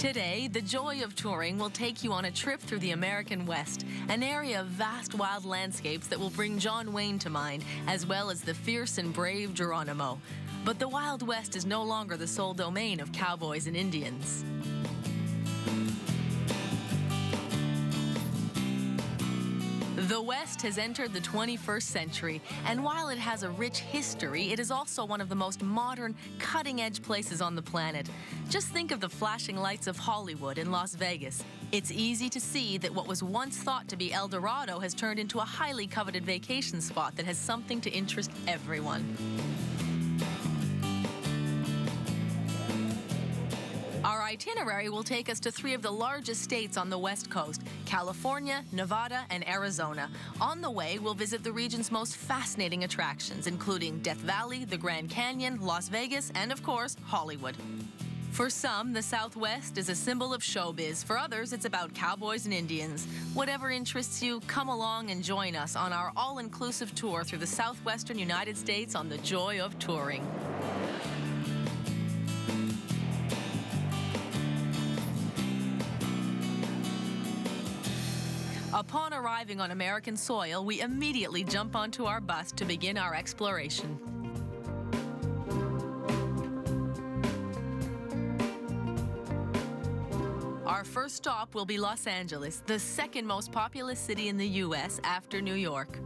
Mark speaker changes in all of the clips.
Speaker 1: Today, the joy of touring will take you on a trip through the American West, an area of vast wild landscapes that will bring John Wayne to mind, as well as the fierce and brave Geronimo. But the Wild West is no longer the sole domain of cowboys and Indians. The West has entered the 21st century, and while it has a rich history, it is also one of the most modern, cutting-edge places on the planet. Just think of the flashing lights of Hollywood in Las Vegas. It's easy to see that what was once thought to be El Dorado has turned into a highly coveted vacation spot that has something to interest everyone. Our itinerary will take us to three of the largest states on the West Coast: California, Nevada, and Arizona. On the way, we'll visit the region's most fascinating attractions, including Death Valley, the Grand Canyon, Las Vegas, and of course, Hollywood. For some, the Southwest is a symbol of showbiz. For others, it's about cowboys and Indians. Whatever interests you, come along and join us on our all-inclusive tour through the Southwestern United States on the joy of touring. Upon arriving on American soil, we immediately jump onto our bus to begin our exploration. Our first stop will be Los Angeles, the second most populous city in the U.S. after New York.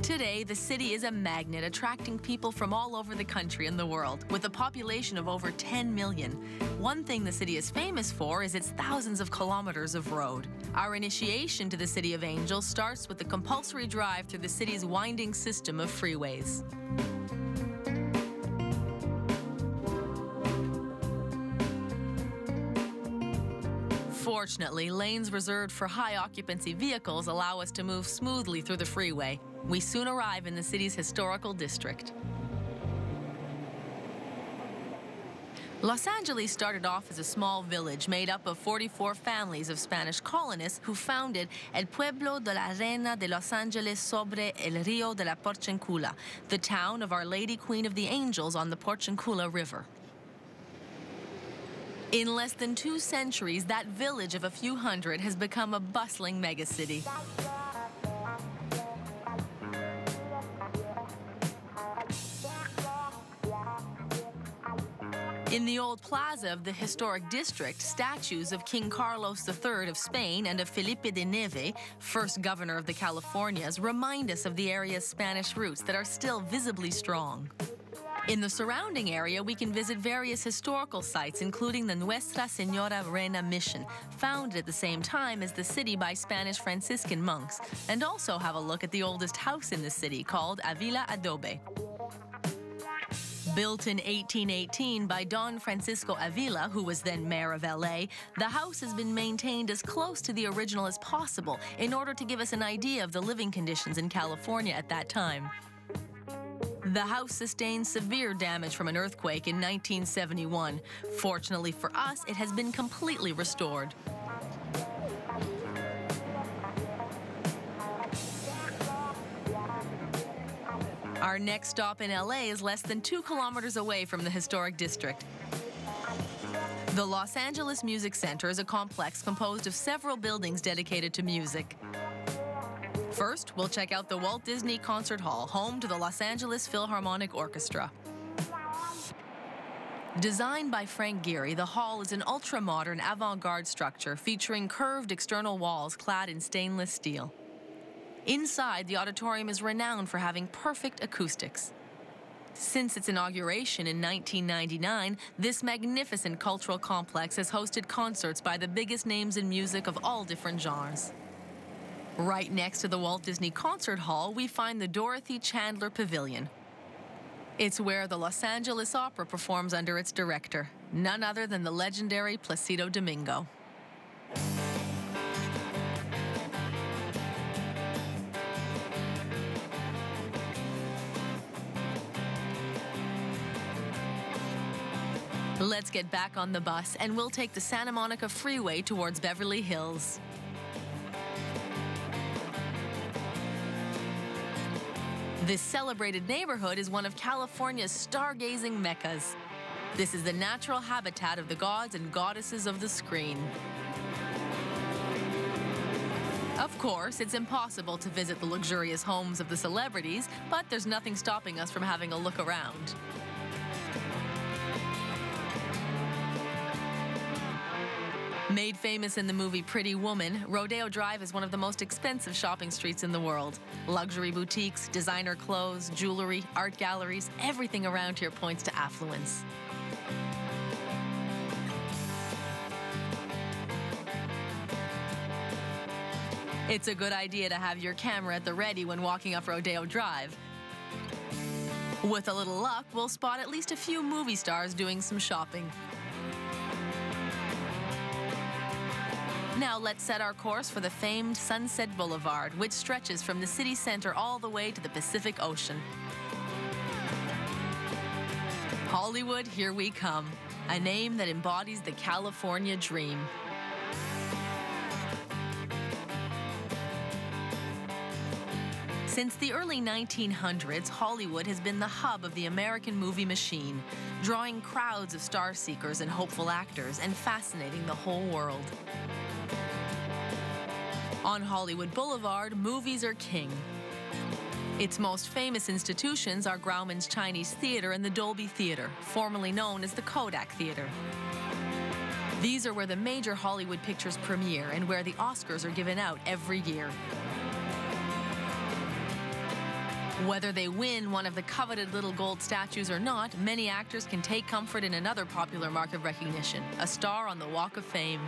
Speaker 1: Today, the city is a magnet, attracting people from all over the country and the world, with a population of over 10 million. One thing the city is famous for is its thousands of kilometers of road. Our initiation to the City of Angels starts with the compulsory drive through the city's winding system of freeways. Fortunately, lanes reserved for high-occupancy vehicles allow us to move smoothly through the freeway. We soon arrive in the city's historical district. Los Angeles started off as a small village made up of 44 families of Spanish colonists who founded El Pueblo de la Reina de Los Angeles sobre el Río de la Porciuncula, the town of Our Lady Queen of the Angels on the Porciuncula River. In less than 2 centuries, that village of a few hundred has become a bustling megacity. In the old plaza of the historic district, statues of King Carlos III of Spain and of Felipe de Neve, first governor of the Californias, remind us of the area's Spanish roots that are still visibly strong. In the surrounding area, we can visit various historical sites, including the Nuestra Señora Reina Mission, founded at the same time as the city by Spanish Franciscan monks, and also have a look at the oldest house in the city, called Avila Adobe. Built in 1818 by Don Francisco Avila, who was then mayor of LA, the house has been maintained as close to the original as possible in order to give us an idea of the living conditions in California at that time. The house sustained severe damage from an earthquake in 1971. Fortunately for us, it has been completely restored. Our next stop in LA is less than 2 kilometers away from the historic district. The Los Angeles Music Center is a complex composed of several buildings dedicated to music. First, we'll check out the Walt Disney Concert Hall, home to the Los Angeles Philharmonic Orchestra. Designed by Frank Gehry, the hall is an ultra-modern avant-garde structure featuring curved external walls clad in stainless steel. Inside, the auditorium is renowned for having perfect acoustics. Since its inauguration in 1999, this magnificent cultural complex has hosted concerts by the biggest names in music of all different genres. Right next to the Walt Disney Concert Hall, we find the Dorothy Chandler Pavilion. It's where the Los Angeles Opera performs under its director, none other than the legendary Placido Domingo. Let's get back on the bus, and we'll take the Santa Monica Freeway towards Beverly Hills. This celebrated neighborhood is one of California's stargazing meccas. This is the natural habitat of the gods and goddesses of the screen. Of course, it's impossible to visit the luxurious homes of the celebrities, but there's nothing stopping us from having a look around. Made famous in the movie Pretty Woman, Rodeo Drive is one of the most expensive shopping streets in the world. Luxury boutiques, designer clothes, jewelry, art galleries, everything around here points to affluence. It's a good idea to have your camera at the ready when walking up Rodeo Drive. With a little luck, we'll spot at least a few movie stars doing some shopping. Now let's set our course for the famed Sunset Boulevard, which stretches from the city center all the way to the Pacific Ocean. Hollywood, here we come, a name that embodies the California dream. Since the early 1900s, Hollywood has been the hub of the American movie machine, drawing crowds of star seekers and hopeful actors and fascinating the whole world. On Hollywood Boulevard, movies are king. Its most famous institutions are Grauman's Chinese Theater and the Dolby Theater, formerly known as the Kodak Theater. These are where the major Hollywood pictures premiere and where the Oscars are given out every year. Whether they win one of the coveted little gold statues or not, many actors can take comfort in another popular mark of recognition, a star on the Walk of Fame.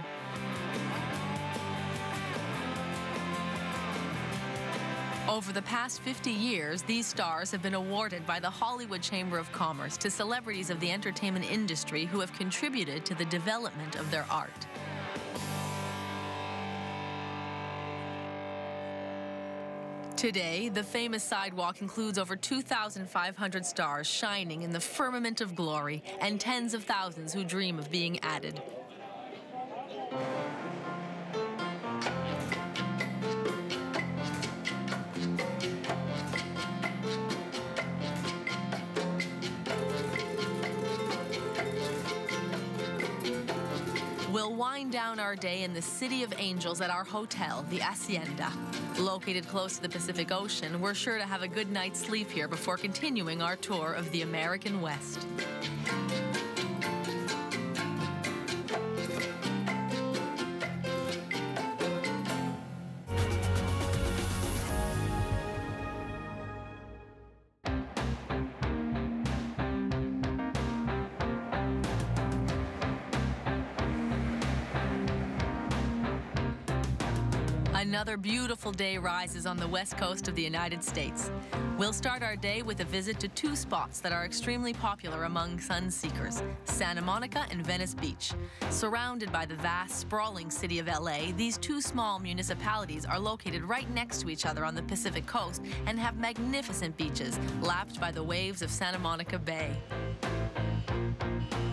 Speaker 1: Over the past 50 years, these stars have been awarded by the Hollywood Chamber of Commerce to celebrities of the entertainment industry who have contributed to the development of their art. Today, the famous sidewalk includes over 2,500 stars shining in the firmament of glory and tens of thousands who dream of being added. We'll wind down our day in the City of Angels at our hotel, the Hacienda. Located close to the Pacific Ocean, we're sure to have a good night's sleep here before continuing our tour of the American West. Another beautiful day rises on the west coast of the United States. We'll start our day with a visit to two spots that are extremely popular among sun seekers, Santa Monica and Venice Beach. Surrounded by the vast, sprawling city of LA, these two small municipalities are located right next to each other on the Pacific coast and have magnificent beaches, lapped by the waves of Santa Monica Bay.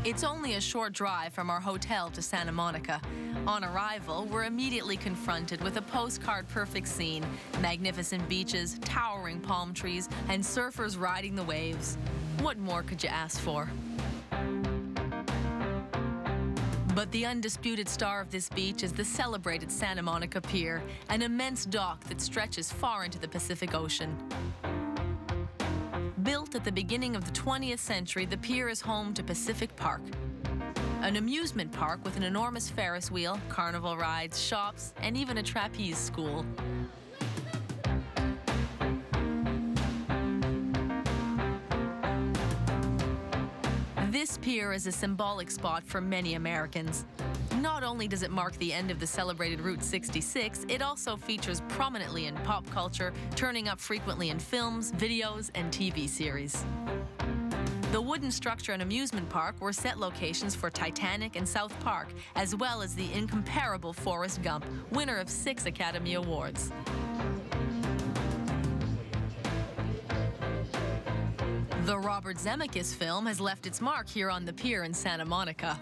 Speaker 1: It's only a short drive from our hotel to Santa Monica. On arrival, we're immediately confronted with a postcard-perfect scene, magnificent beaches, towering palm trees, and surfers riding the waves. What more could you ask for? But the undisputed star of this beach is the celebrated Santa Monica Pier, an immense dock that stretches far into the Pacific Ocean. Built at the beginning of the 20th century, the pier is home to Pacific Park, an amusement park with an enormous Ferris wheel, carnival rides, shops, and even a trapeze school. This pier is a symbolic spot for many Americans. Not only does it mark the end of the celebrated Route 66, it also features prominently in pop culture, turning up frequently in films, videos, and TV series. The wooden structure and amusement park were set locations for Titanic and South Park, as well as the incomparable Forrest Gump, winner of 6 Academy Awards. The Robert Zemeckis film has left its mark here on the pier in Santa Monica.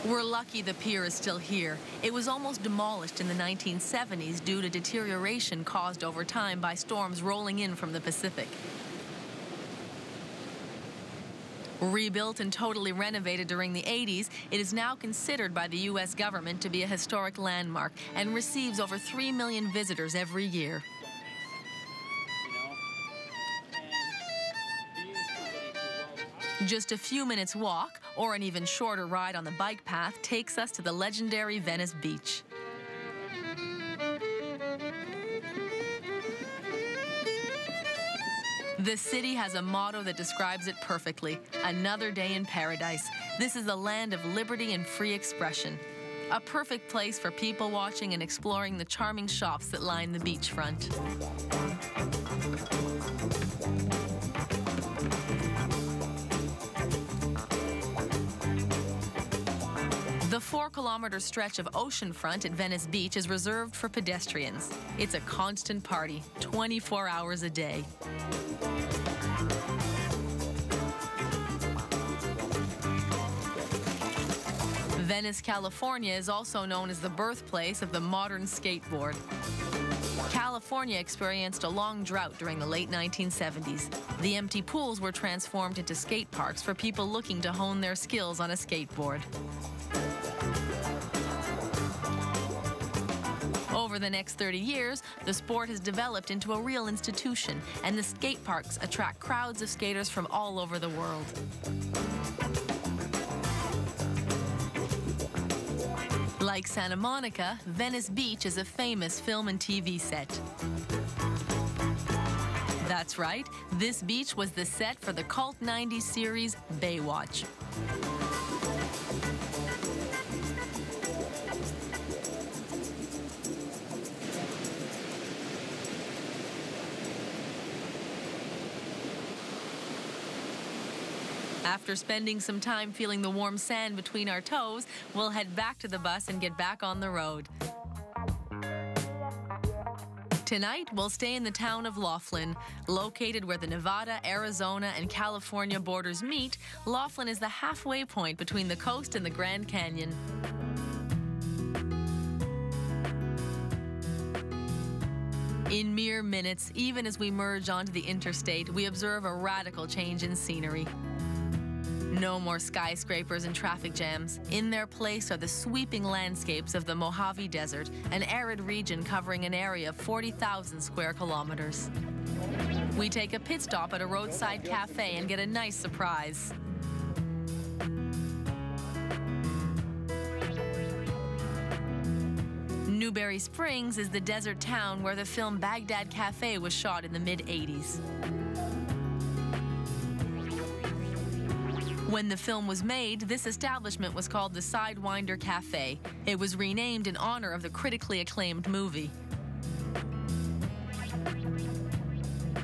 Speaker 1: We're lucky the pier is still here. It was almost demolished in the 1970s due to deterioration caused over time by storms rolling in from the Pacific. Rebuilt and totally renovated during the 80s, it is now considered by the U.S. government to be a historic landmark and receives over 3 million visitors every year. Just a few minutes walk, or an even shorter ride on the bike path, takes us to the legendary Venice Beach. The city has a motto that describes it perfectly: another day in paradise. This is the land of liberty and free expression. A perfect place for people watching and exploring the charming shops that line the beachfront. The 4-kilometer stretch of oceanfront at Venice Beach is reserved for pedestrians. It's a constant party, 24 hours a day. Venice, California is also known as the birthplace of the modern skateboard. California experienced a long drought during the late 1970s. The empty pools were transformed into skate parks for people looking to hone their skills on a skateboard. Over the next 30 years, the sport has developed into a real institution, and the skate parks attract crowds of skaters from all over the world. Like Santa Monica, Venice Beach is a famous film and TV set. That's right, this beach was the set for the cult 90s series Baywatch. After spending some time feeling the warm sand between our toes, we'll head back to the bus and get back on the road. Tonight, we'll stay in the town of Laughlin. Located where the Nevada, Arizona, and California borders meet, Laughlin is the halfway point between the coast and the Grand Canyon. In mere minutes, even as we merge onto the interstate, we observe a radical change in scenery. No more skyscrapers and traffic jams. In their place are the sweeping landscapes of the Mojave Desert, an arid region covering an area of 40,000 square kilometers. We take a pit stop at a roadside cafe and get a nice surprise. Newberry Springs is the desert town where the film Baghdad Cafe was shot in the mid-'80s. When the film was made, this establishment was called the Sidewinder Cafe. It was renamed in honor of the critically acclaimed movie.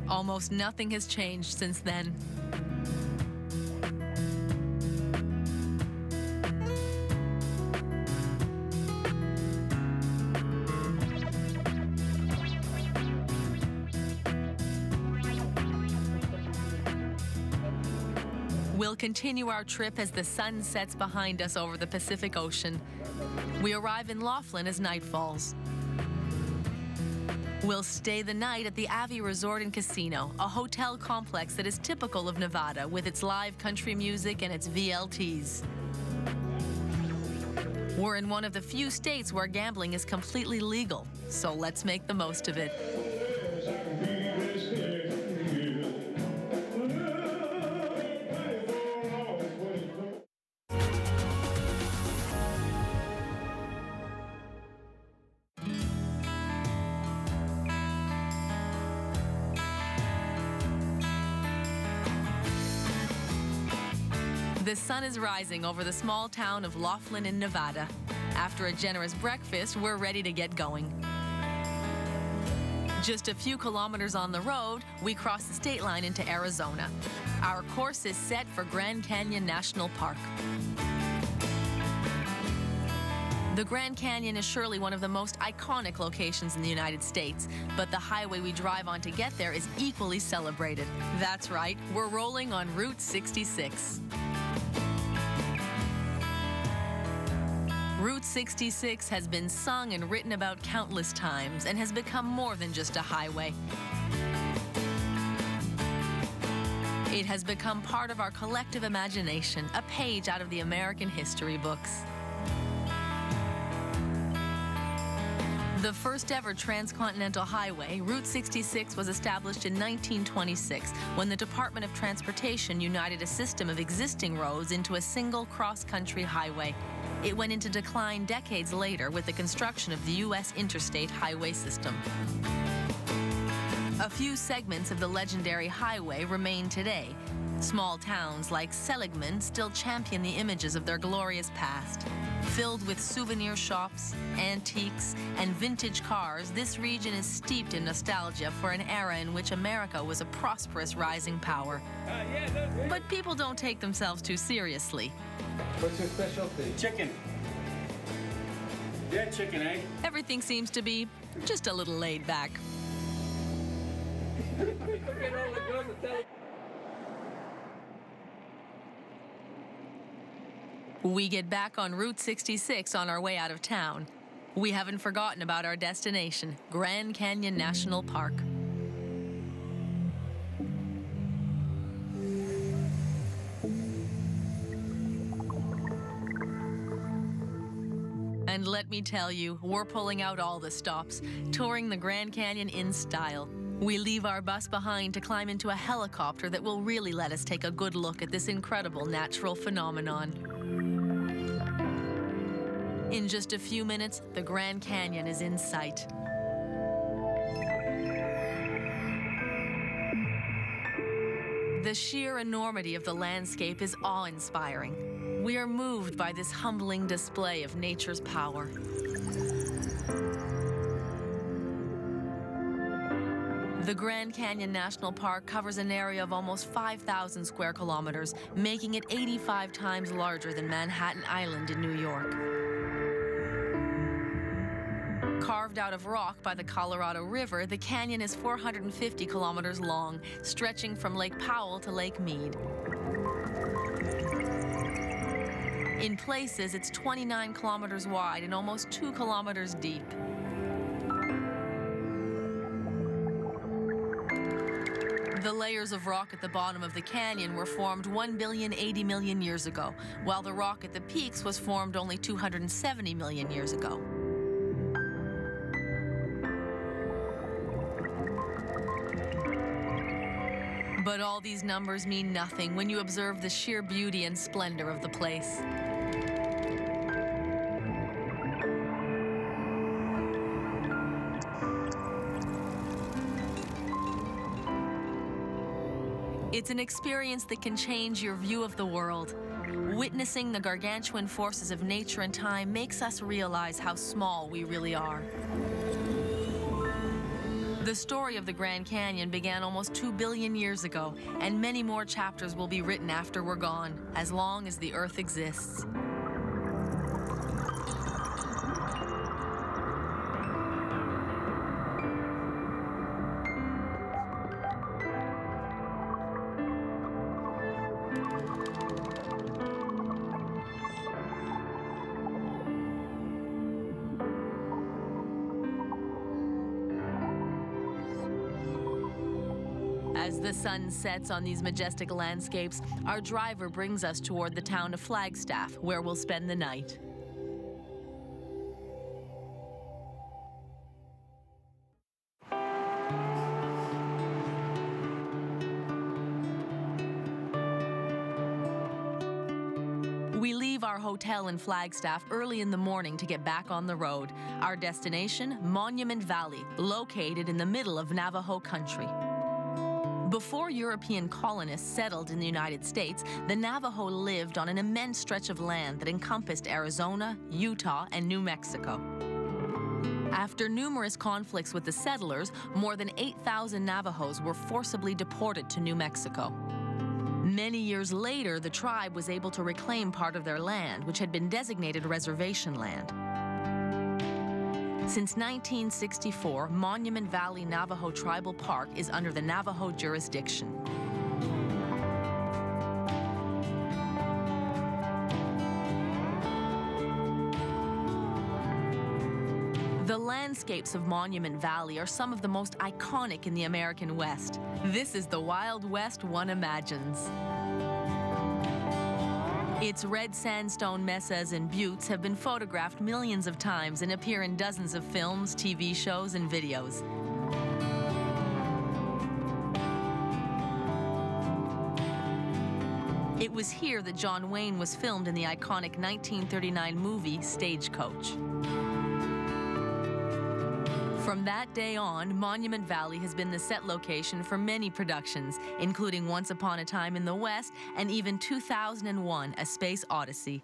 Speaker 1: Almost nothing has changed since then. We'll continue our trip as the sun sets behind us over the Pacific Ocean. We arrive in Laughlin as night falls. We'll stay the night at the Avi Resort and Casino, a hotel complex that is typical of Nevada with its live country music and its VLTs. We're in one of the few states where gambling is completely legal, so let's make the most of it. The sun is rising over the small town of Laughlin in Nevada. After a generous breakfast, we're ready to get going. Just a few kilometers on the road, we cross the state line into Arizona. Our course is set for Grand Canyon National Park. The Grand Canyon is surely one of the most iconic locations in the United States, but the highway we drive on to get there is equally celebrated. That's right, we're rolling on Route 66. Route 66 has been sung and written about countless times and has become more than just a highway. It has become part of our collective imagination, a page out of the American history books. The first ever transcontinental highway, Route 66, was established in 1926 when the Department of Transportation united a system of existing roads into a single cross-country highway. It went into decline decades later with the construction of the U.S. interstate highway system. A few segments of the legendary highway remain today. Small towns like Seligman still champion the images of their glorious past. Filled with souvenir shops, antiques, and vintage cars, this region is steeped in nostalgia for an era in which America was a prosperous rising power. But people don't take themselves too seriously.
Speaker 2: What's your specialty?
Speaker 3: Chicken. Yeah, chicken, eh?
Speaker 1: Everything seems to be just a little laid back. We get back on Route 66 on our way out of town. We haven't forgotten about our destination, Grand Canyon National Park. And let me tell you, we're pulling out all the stops, touring the Grand Canyon in style. We leave our bus behind to climb into a helicopter that will really let us take a good look at this incredible natural phenomenon. In just a few minutes, the Grand Canyon is in sight. The sheer enormity of the landscape is awe-inspiring. We are moved by this humbling display of nature's power. The Grand Canyon National Park covers an area of almost 5,000 square kilometers, making it 85 times larger than Manhattan Island in New York. Carved out of rock by the Colorado River, the canyon is 450 kilometers long, stretching from Lake Powell to Lake Mead. In places, it's 29 kilometers wide and almost 2 kilometers deep. The layers of rock at the bottom of the canyon were formed 1,080 million years ago, while the rock at the peaks was formed only 270 million years ago. But all these numbers mean nothing when you observe the sheer beauty and splendor of the place. It's an experience that can change your view of the world. Witnessing the gargantuan forces of nature and time makes us realize how small we really are. The story of the Grand Canyon began almost 2 billion years ago, and many more chapters will be written after we're gone, as long as the Earth exists. As the sun sets on these majestic landscapes, our driver brings us toward the town of Flagstaff, where we'll spend the night. We leave our hotel in Flagstaff early in the morning to get back on the road. Our destination, Monument Valley, located in the middle of Navajo country. Before European colonists settled in the United States, the Navajo lived on an immense stretch of land that encompassed Arizona, Utah, and New Mexico. After numerous conflicts with the settlers, more than 8,000 Navajos were forcibly deported to New Mexico. Many years later, the tribe was able to reclaim part of their land, which had been designated reservation land. Since 1964, Monument Valley Navajo Tribal Park is under the Navajo jurisdiction. The landscapes of Monument Valley are some of the most iconic in the American West. This is the Wild West one imagines. Its red sandstone mesas and buttes have been photographed millions of times and appear in dozens of films, TV shows, and videos. It was here that John Wayne was filmed in the iconic 1939 movie Stagecoach. From that day on, Monument Valley has been the set location for many productions, including Once Upon a Time in the West and even 2001: A Space Odyssey.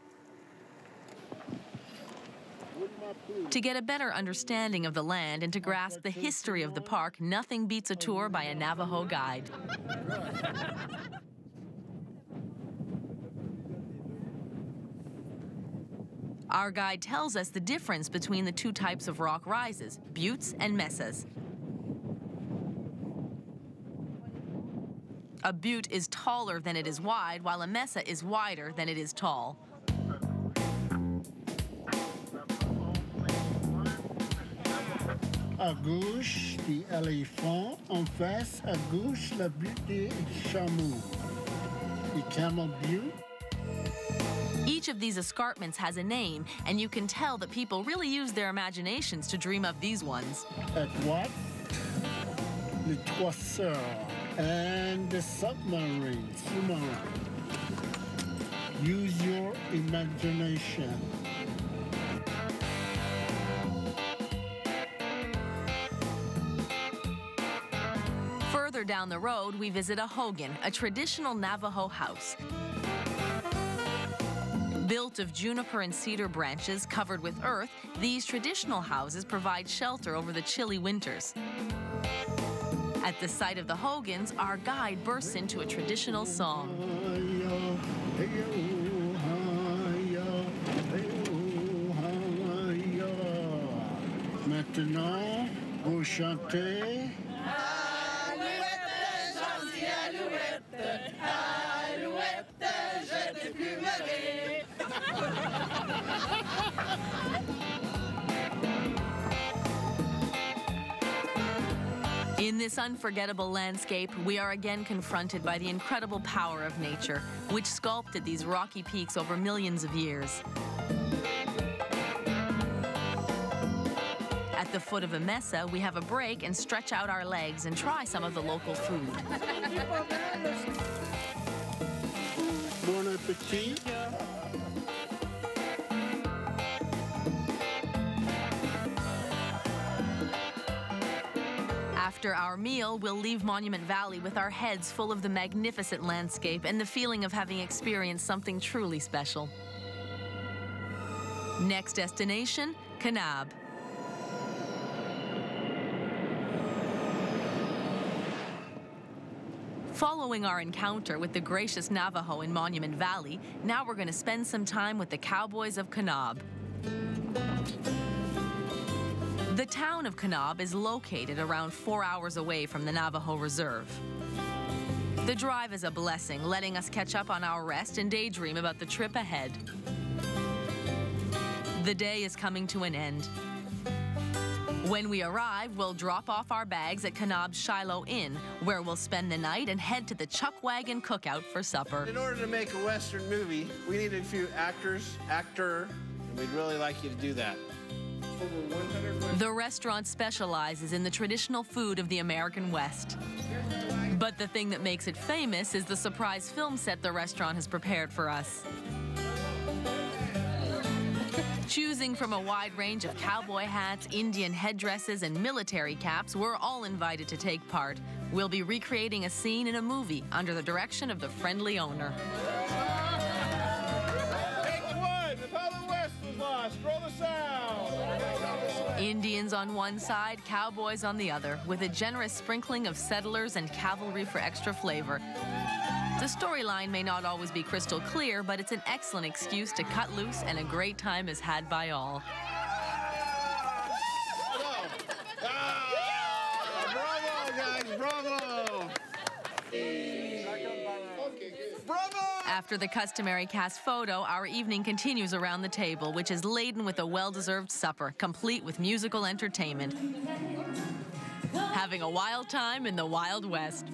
Speaker 1: To get a better understanding of the land and to grasp the history of the park, nothing beats a tour by a Navajo guide. Our guide tells us the difference between the two types of rock rises, buttes and mesas. A butte is taller than it is wide, while a mesa is wider than it is tall.
Speaker 3: À gauche, the éléphant. En face, à gauche, la butte des chameaux. The camel butte.
Speaker 1: Each of these escarpments has a name, and you can tell that people really use their imaginations to dream up these ones.
Speaker 3: À droite, les Trois Sœurs and the submarine. Use your imagination.
Speaker 1: Further down the road, we visit a hogan, a traditional Navajo house. Built of juniper and cedar branches covered with earth, these traditional houses provide shelter over the chilly winters. At the sight of the hogans, our guide bursts into a traditional song.
Speaker 3: Maintenant, vous chantez.
Speaker 1: In this unforgettable landscape, we are again confronted by the incredible power of nature, which sculpted these rocky peaks over millions of years. At the foot of a mesa, we have a break and stretch out our legs and try some of the local food.
Speaker 3: Bon appétit.
Speaker 1: After our meal, we'll leave Monument Valley with our heads full of the magnificent landscape and the feeling of having experienced something truly special. Next destination, Kanab. Following our encounter with the gracious Navajo in Monument Valley, now we're going to spend some time with the cowboys of Kanab. The town of Kanab is located around 4 hours away from the Navajo Reserve. The drive is a blessing, letting us catch up on our rest and daydream about the trip ahead. The day is coming to an end. When we arrive, we'll drop off our bags at Kanab's Shiloh Inn, where we'll spend the night and head to the Chuck Wagon Cookout for supper.
Speaker 2: In order to make a Western movie, we need a few actor, and we'd really like you to do that. Over 100
Speaker 1: The restaurant specializes in the traditional food of the American West. But the thing that makes it famous is the surprise film set the restaurant has prepared for us. Choosing from a wide range of cowboy hats, Indian headdresses, and military caps, we're all invited to take part. We'll be recreating a scene in a movie under the direction of the friendly owner.
Speaker 2: Take one! If all the West was lost, roll the sound!
Speaker 1: Indians on one side, cowboys on the other, with a generous sprinkling of settlers and cavalry for extra flavor. The storyline may not always be crystal clear, but it's an excellent excuse to cut loose, and a great time is had by all.
Speaker 2: Bravo, guys, bravo! Bravo!
Speaker 1: After the customary cast photo, our evening continues around the table, which is laden with a well-deserved supper, complete with musical entertainment. Having a wild time in the Wild West.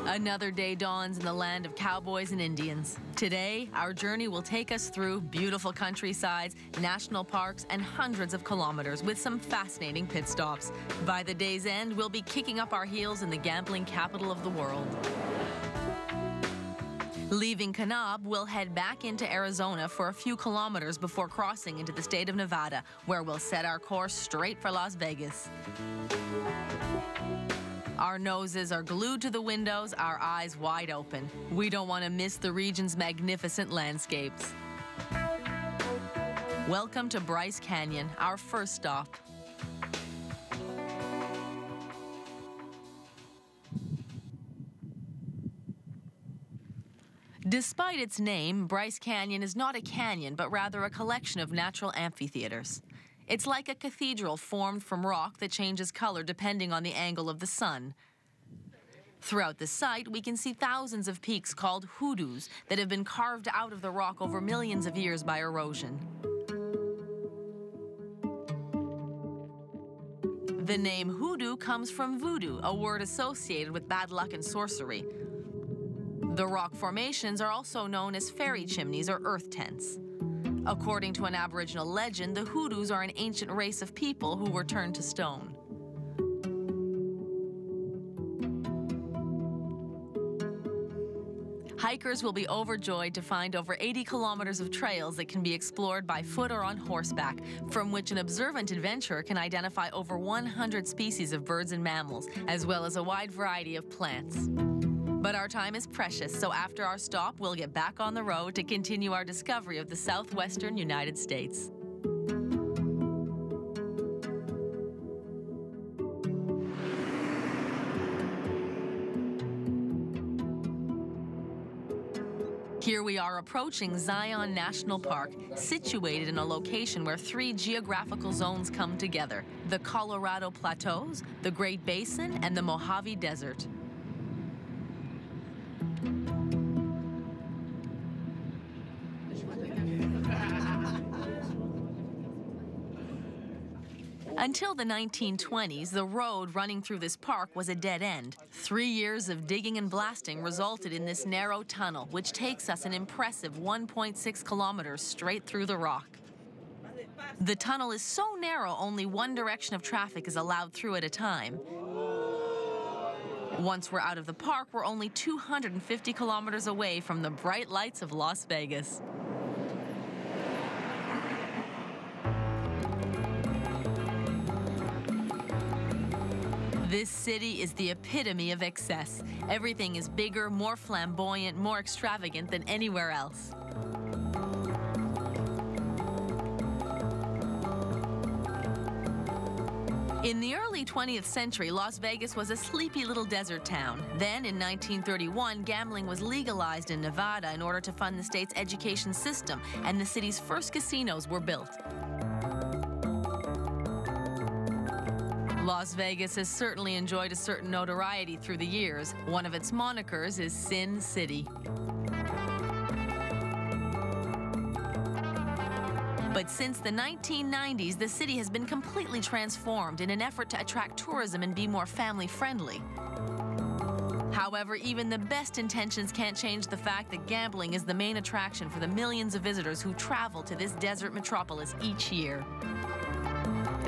Speaker 1: Another day dawns in the land of cowboys and Indians. Today, our journey will take us through beautiful countrysides, national parks, and hundreds of kilometers with some fascinating pit stops. By the day's end, we'll be kicking up our heels in the gambling capital of the world. Leaving Kanab, we'll head back into Arizona for a few kilometers before crossing into the state of Nevada, where we'll set our course straight for Las Vegas. Our noses are glued to the windows, our eyes wide open. We don't want to miss the region's magnificent landscapes. Welcome to Bryce Canyon, our first stop. Despite its name, Bryce Canyon is not a canyon, but rather a collection of natural amphitheaters. It's like a cathedral formed from rock that changes color depending on the angle of the sun. Throughout the site, we can see thousands of peaks called hoodoos that have been carved out of the rock over millions of years by erosion. The name hoodoo comes from voodoo, a word associated with bad luck and sorcery. The rock formations are also known as fairy chimneys or earth tents. According to an Aboriginal legend, the hoodoos are an ancient race of people who were turned to stone. Hikers will be overjoyed to find over 80 kilometers of trails that can be explored by foot or on horseback, from which an observant adventurer can identify over 100 species of birds and mammals, as well as a wide variety of plants. But our time is precious, so after our stop, we'll get back on the road to continue our discovery of the southwestern United States. Here we are approaching Zion National Park, situated in a location where three geographical zones come together: the Colorado Plateaus, the Great Basin, and the Mojave Desert. Until the 1920s, the road running through this park was a dead end. 3 years of digging and blasting resulted in this narrow tunnel, which takes us an impressive 1.6 kilometers straight through the rock. The tunnel is so narrow, only one direction of traffic is allowed through at a time. Once we're out of the park, we're only 250 kilometers away from the bright lights of Las Vegas. This city is the epitome of excess. Everything is bigger, more flamboyant, more extravagant than anywhere else. In the early 20th century, Las Vegas was a sleepy little desert town. Then, in 1931, gambling was legalized in Nevada in order to fund the state's education system, and the city's first casinos were built. Las Vegas has certainly enjoyed a certain notoriety through the years. One of its monikers is Sin City. But since the 1990s, the city has been completely transformed in an effort to attract tourism and be more family-friendly. However, even the best intentions can't change the fact that gambling is the main attraction for the millions of visitors who travel to this desert metropolis each year.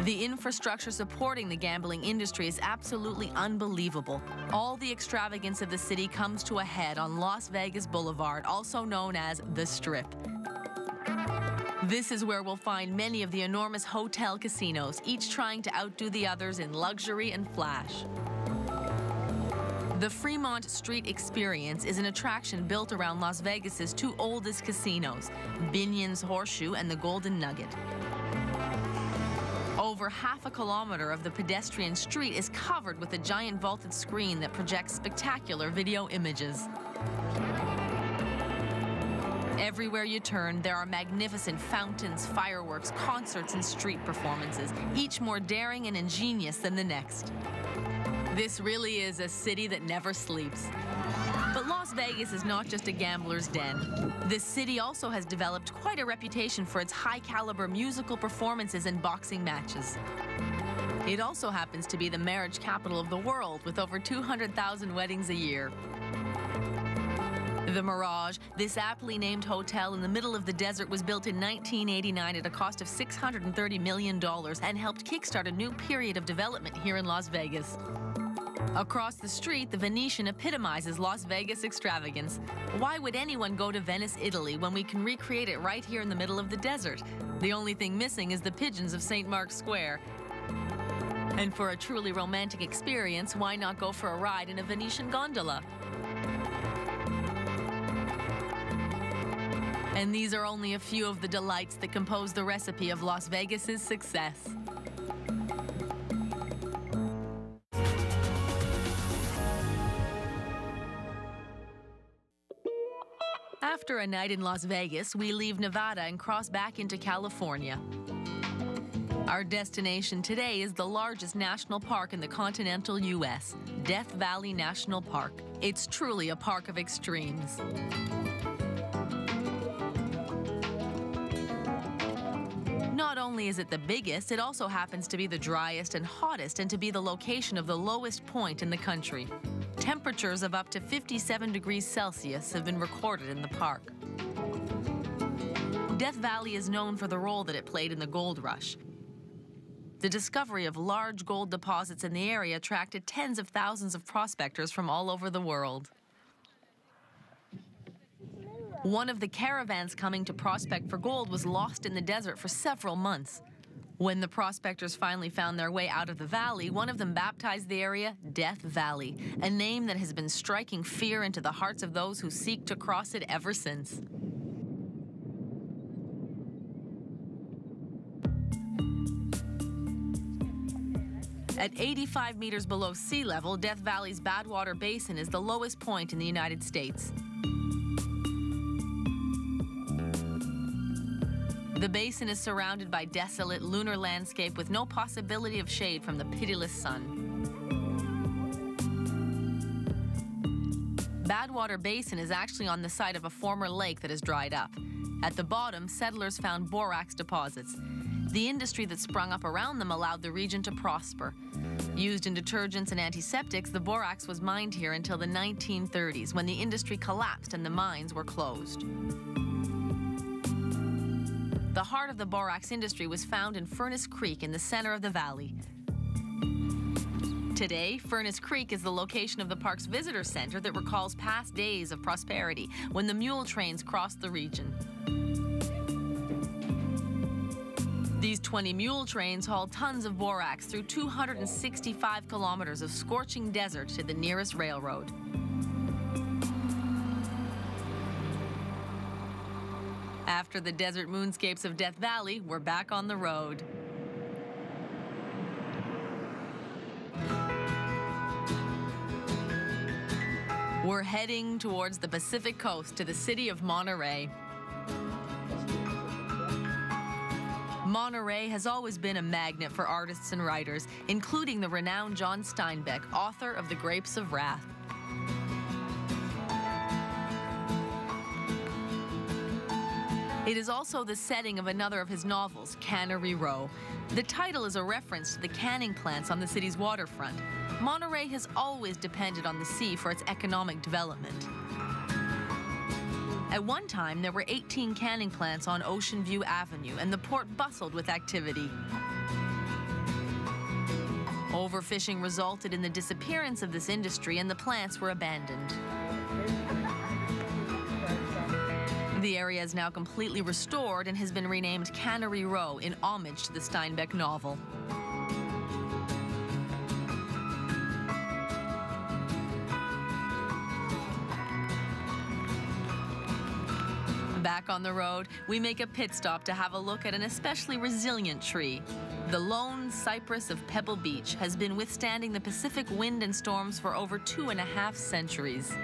Speaker 1: The infrastructure supporting the gambling industry is absolutely unbelievable. All the extravagance of the city comes to a head on Las Vegas Boulevard, also known as the Strip. This is where we'll find many of the enormous hotel casinos, each trying to outdo the others in luxury and flash. The Fremont Street Experience is an attraction built around Las Vegas's two oldest casinos, Binion's Horseshoe and the Golden Nugget. Over half a kilometer of the pedestrian street is covered with a giant vaulted screen that projects spectacular video images. Everywhere you turn, there are magnificent fountains, fireworks, concerts, and street performances, each more daring and ingenious than the next. This really is a city that never sleeps. But Las Vegas is not just a gambler's den. This city also has developed quite a reputation for its high-caliber musical performances and boxing matches. It also happens to be the marriage capital of the world, with over 200,000 weddings a year. The Mirage, this aptly named hotel in the middle of the desert, was built in 1989 at a cost of $630 million and helped kickstart a new period of development here in Las Vegas. Across the street, the Venetian epitomizes Las Vegas extravagance. Why would anyone go to Venice, Italy, when we can recreate it right here in the middle of the desert? The only thing missing is the pigeons of St. Mark's Square. And for a truly romantic experience, why not go for a ride in a Venetian gondola? And these are only a few of the delights that compose the recipe of Las Vegas's success. After a night in Las Vegas, we leave Nevada and cross back into California. Our destination today is the largest national park in the continental U.S., Death Valley National Park. It's truly a park of extremes. Not only is it the biggest, it also happens to be the driest and hottest and to be the location of the lowest point in the country. Temperatures of up to 57 degrees Celsius have been recorded in the park. Death Valley is known for the role that it played in the gold rush. The discovery of large gold deposits in the area attracted tens of thousands of prospectors from all over the world. One of the caravans coming to prospect for gold was lost in the desert for several months. When the prospectors finally found their way out of the valley, one of them baptized the area Death Valley, a name that has been striking fear into the hearts of those who seek to cross it ever since. At 85 meters below sea level, Death Valley's Badwater Basin is the lowest point in the United States. The basin is surrounded by desolate lunar landscape with no possibility of shade from the pitiless sun. Badwater Basin is actually on the site of a former lake that has dried up. At the bottom, settlers found borax deposits. The industry that sprung up around them allowed the region to prosper. Used in detergents and antiseptics, the borax was mined here until the 1930s, when the industry collapsed and the mines were closed. The heart of the borax industry was found in Furnace Creek in the center of the valley. Today, Furnace Creek is the location of the park's visitor center that recalls past days of prosperity when the mule trains crossed the region. These 20 mule trains hauled tons of borax through 265 kilometers of scorching desert to the nearest railroad. After the desert moonscapes of Death Valley, we're back on the road. We're heading towards the Pacific coast to the city of Monterey. Monterey has always been a magnet for artists and writers, including the renowned John Steinbeck, author of The Grapes of Wrath. It is also the setting of another of his novels, Cannery Row. The title is a reference to the canning plants on the city's waterfront. Monterey has always depended on the sea for its economic development. At one time, there were 18 canning plants on Ocean View Avenue, and the port bustled with activity. Overfishing resulted in the disappearance of this industry, and the plants were abandoned. The area is now completely restored and has been renamed Cannery Row in homage to the Steinbeck novel. Back on the road, we make a pit stop to have a look at an especially resilient tree. The lone cypress of Pebble Beach has been withstanding the Pacific wind and storms for over 2.5 centuries.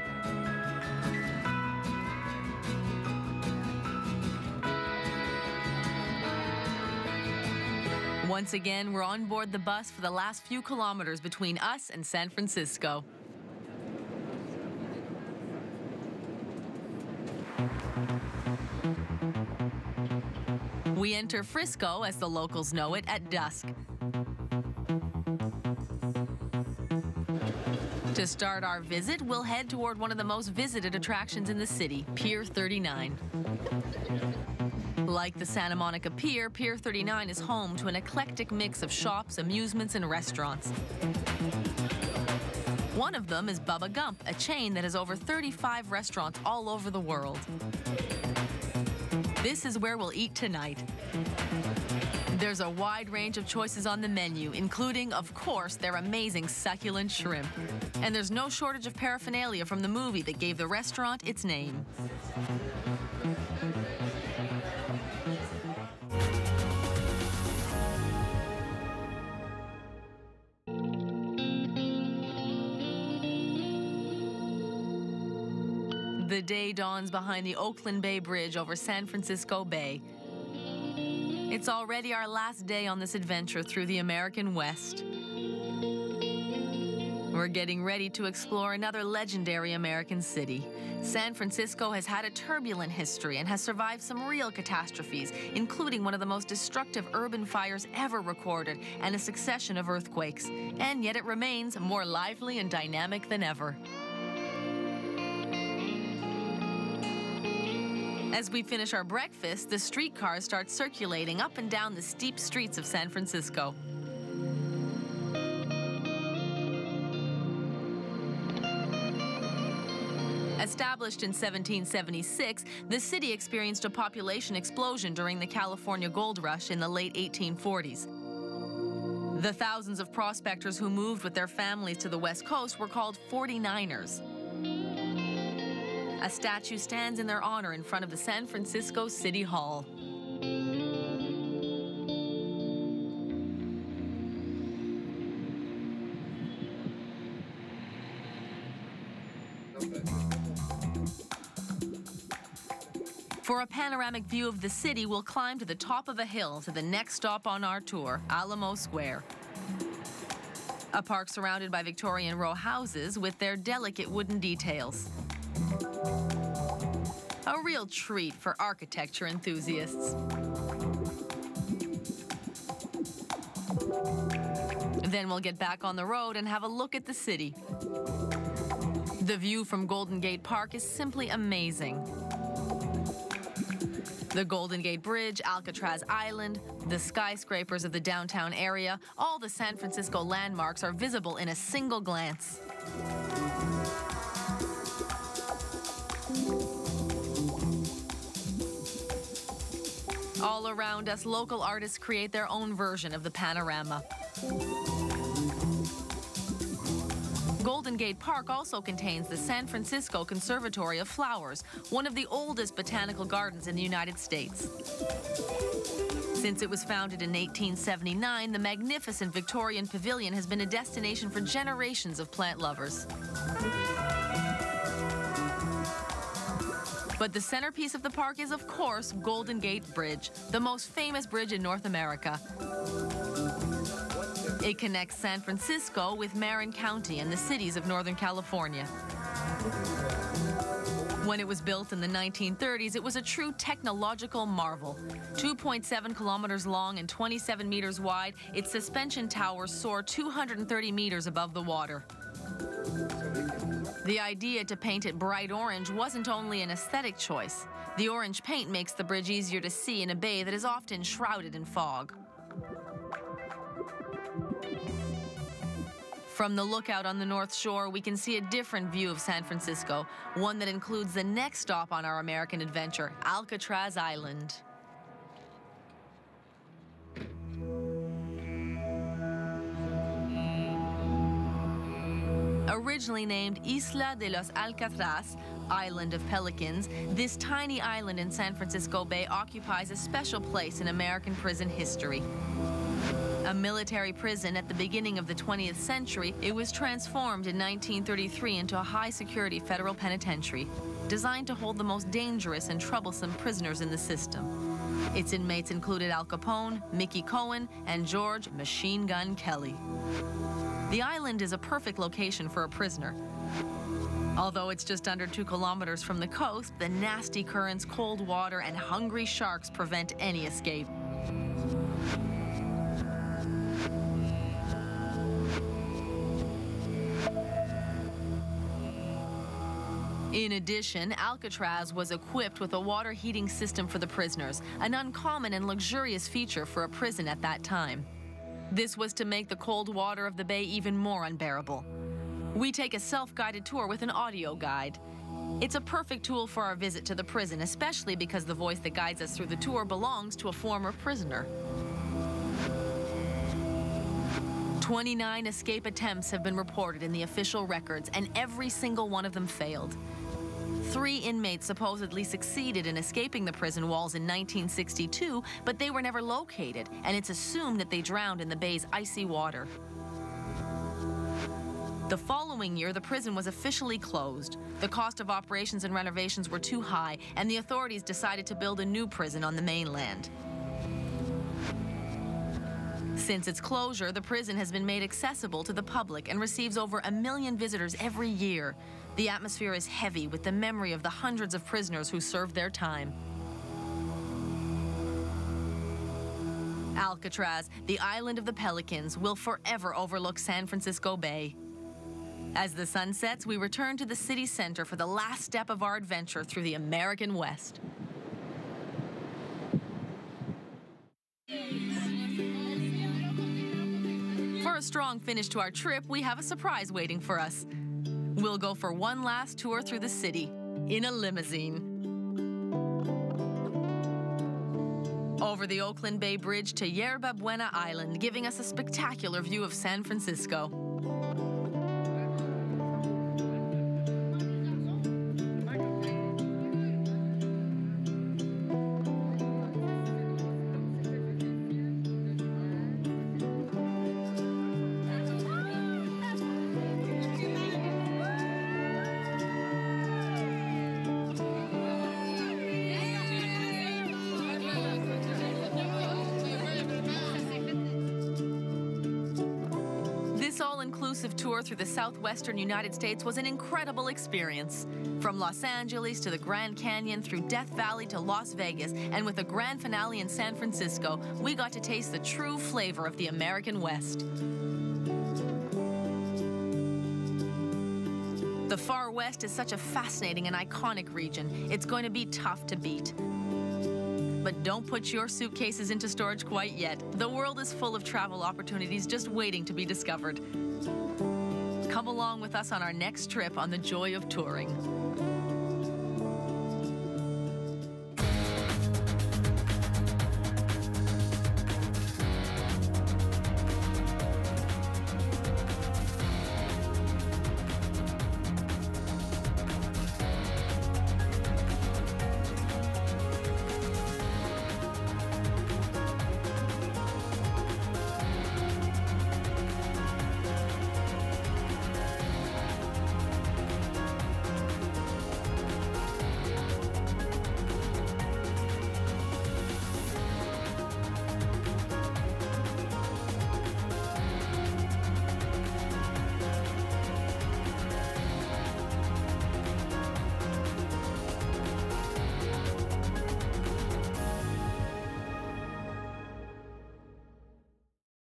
Speaker 1: Once again, we're on board the bus for the last few kilometers between us and San Francisco. We enter Frisco, as the locals know it, at dusk. To start our visit, we'll head toward one of the most visited attractions in the city, Pier 39. Like the Santa Monica Pier, Pier 39 is home to an eclectic mix of shops, amusements, and restaurants. One of them is Bubba Gump, a chain that has over 35 restaurants all over the world. This is where we'll eat tonight. There's a wide range of choices on the menu, including, of course, their amazing succulent shrimp. And there's no shortage of paraphernalia from the movie that gave the restaurant its name. The day dawns behind the Oakland Bay Bridge over San Francisco Bay. It's already our last day on this adventure through the American West. We're getting ready to explore another legendary American city. San Francisco has had a turbulent history and has survived some real catastrophes, including one of the most destructive urban fires ever recorded and a succession of earthquakes. And yet it remains more lively and dynamic than ever. As we finish our breakfast, the streetcars start circulating up and down the steep streets of San Francisco. Established in 1776, the city experienced a population explosion during the California gold rush in the late 1840s. The thousands of prospectors who moved with their families to the West Coast were called 49ers. A statue stands in their honor in front of the San Francisco City Hall. For a panoramic view of the city, we'll climb to the top of a hill to the next stop on our tour, Alamo Square. A park surrounded by Victorian row houses with their delicate wooden details. A real treat for architecture enthusiasts. Then we'll get back on the road and have a look at the city. The view from Golden Gate Park is simply amazing. The Golden Gate Bridge, Alcatraz Island, the skyscrapers of the downtown area, all the San Francisco landmarks are visible in a single glance. All around us, local artists create their own version of the panorama. Golden Gate Park also contains the San Francisco Conservatory of Flowers, one of the oldest botanical gardens in the United States. Since it was founded in 1879, the magnificent Victorian Pavilion has been a destination for generations of plant lovers. But the centerpiece of the park is, of course, Golden Gate Bridge, the most famous bridge in North America. It connects San Francisco with Marin County and the cities of Northern California. When it was built in the 1930s, it was a true technological marvel. 2.7 kilometers long and 27 meters wide, its suspension towers soar 230 meters above the water. The idea to paint it bright orange wasn't only an aesthetic choice. The orange paint makes the bridge easier to see in a bay that is often shrouded in fog. From the lookout on the North Shore, we can see a different view of San Francisco, one that includes the next stop on our American adventure, Alcatraz Island. Originally named Isla de los Alcatraz, Island of Pelicans, this tiny island in San Francisco Bay occupies a special place in American prison history. A military prison at the beginning of the 20th century, it was transformed in 1933 into a high-security federal penitentiary, designed to hold the most dangerous and troublesome prisoners in the system. Its inmates included Al Capone, Mickey Cohen, and George Machine Gun Kelly. The island is a perfect location for a prisoner. Although it's just under 2 kilometers from the coast, the nasty currents, cold water, and hungry sharks prevent any escape. In addition, Alcatraz was equipped with a water heating system for the prisoners, an uncommon and luxurious feature for a prison at that time. This was to make the cold water of the bay even more unbearable. We take a self-guided tour with an audio guide. It's a perfect tool for our visit to the prison, especially because the voice that guides us through the tour belongs to a former prisoner. 29 escape attempts have been reported in the official records, and every single one of them failed. 3 inmates supposedly succeeded in escaping the prison walls in 1962, but they were never located, and it's assumed that they drowned in the bay's icy water. The following year, the prison was officially closed. The cost of operations and renovations were too high, and the authorities decided to build a new prison on the mainland. Since its closure, the prison has been made accessible to the public and receives over 1 million visitors every year. The atmosphere is heavy with the memory of the hundreds of prisoners who served their time. Alcatraz, the island of the Pelicans, will forever overlook San Francisco Bay. As the sun sets, we return to the city center for the last step of our adventure through the American West. For a strong finish to our trip, we have a surprise waiting for us. We'll go for one last tour through the city in a limousine. Over the Oakland Bay Bridge to Yerba Buena Island, giving us a spectacular view of San Francisco. This all-inclusive tour through the Southwestern United States was an incredible experience. From Los Angeles to the Grand Canyon, through Death Valley to Las Vegas, and with a grand finale in San Francisco, we got to taste the true flavor of the American West. The Far West is such a fascinating and iconic region. It's going to be tough to beat. But don't put your suitcases into storage quite yet. The world is full of travel opportunities just waiting to be discovered. Come along with us on our next trip on the joy of touring.